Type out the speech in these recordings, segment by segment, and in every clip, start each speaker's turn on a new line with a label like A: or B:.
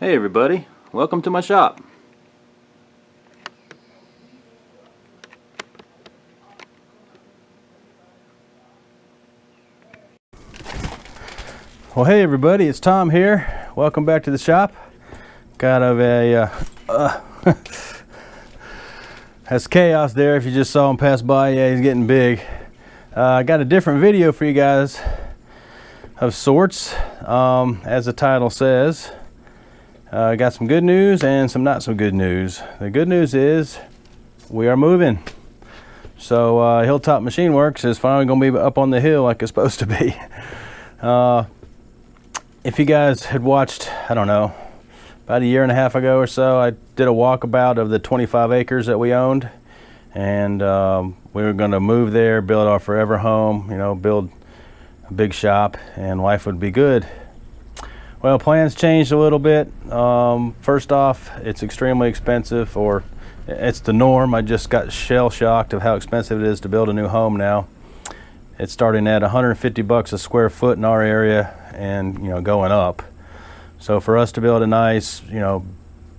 A: Hey everybody, welcome to my shop. Well, hey everybody, it's Tom here. Welcome back to the shop. Got a that's Chaos there. If you just saw him pass by, yeah, he's getting big. I got a different video for you guys of sorts, as the title says. Got some good news and some not so good news. The good news is we are moving. So Hilltop Machine Works is finally going to be up on the hill like it's supposed to be. If you guys had watched, I don't know, about a year and a half ago or so, I did a walkabout of the 25 acres that we owned. And we were going to move there, build our forever home, you know, build a big shop, and life would be good. Well, plans changed a little bit. First off, it's extremely expensive, or it's the norm. I just got shell-shocked of how expensive it is to build a new home now. It's starting at $150 a square foot in our area, and you know, going up. So for us to build a nice, you know,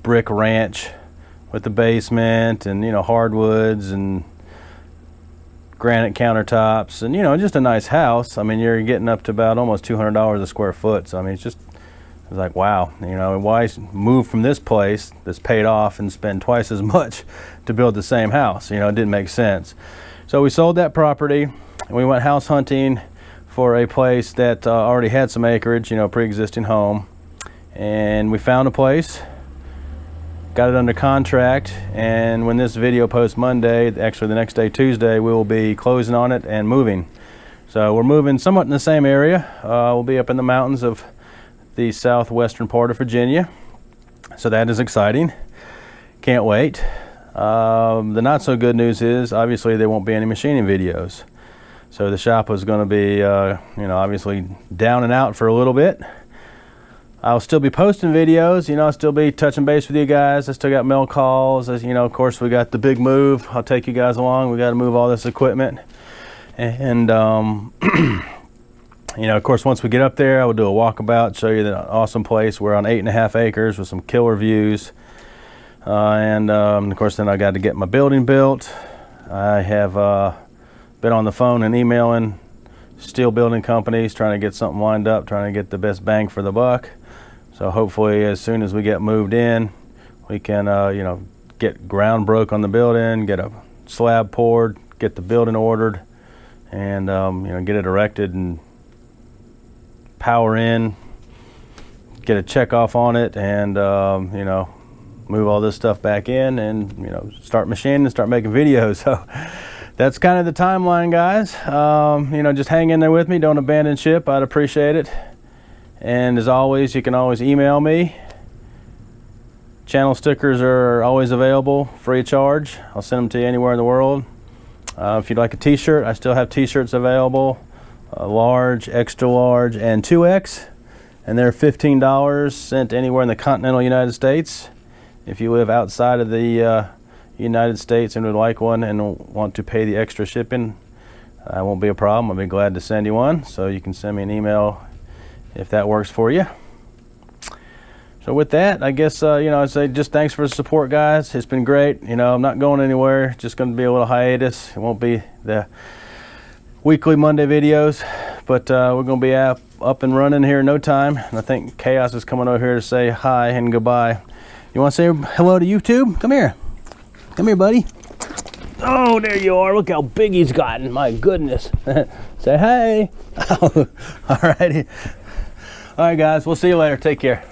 A: brick ranch with the basement and, you know, hardwoods and granite countertops and, you know, just a nice house, I mean, you're getting up to about almost $200 a square foot. So I mean, it's like, wow, you know, why move from this place that's paid off and spend twice as much to build the same house? You know, it didn't make sense. So we sold that property and we went house hunting for a place that already had some acreage, you know, pre-existing home. And we found a place, got it under contract, and when this video posts Monday, actually the next day, Tuesday, we will be closing on it and moving. So we're moving somewhat in the same area. We'll be up in the mountains of the southwestern part of Virginia. So that is exciting. Can't wait. The not so good news is obviously there won't be any machining videos. So the shop was going to be, you know, obviously down and out for a little bit. I'll still be posting videos, you know, I'll still be touching base with you guys. I still got mail calls, as you know, of course we got the big move. I'll take you guys along. We got to move all this equipment. And, you know, of course, once we get up there, I will do a walkabout, show you the awesome place. We're on 8.5 acres with some killer views. Of course, then I got to get my building built. I have been on the phone and emailing steel building companies, trying to get something lined up, trying to get the best bang for the buck. So hopefully as soon as we get moved in, we can, you know, get ground broke on the building, get a slab poured, get the building ordered, and, you know, get it erected and power in, get a check off on it, and, you know, move all this stuff back in and, you know, start machining and start making videos. So that's kind of the timeline, guys. You know, just hang in there with me. Don't abandon ship. I'd appreciate it. And as always, you can always email me. Channel stickers are always available, free of charge. I'll send them to you anywhere in the world. If you'd like a t-shirt, I still have t-shirts available. Large, extra large, and 2X. And they're $15 sent anywhere in the continental United States. If you live outside of the United States and would like one and want to pay the extra shipping, that won't be a problem. I'll be glad to send you one. So you can send me an email if that works for you. So with that, I guess, you know, I'd say just thanks for the support, guys. It's been great. You know, I'm not going anywhere. Just going to be a little hiatus. It won't be the weekly Monday videos, but we're going to be up and running here in no time. And I think Chaos is coming over here to say hi and goodbye. You want to say hello to YouTube? Come here. Come here, buddy. Oh, there you are. Look how big he's gotten. My goodness. Say hey. All righty. All right, guys. We'll see you later. Take care.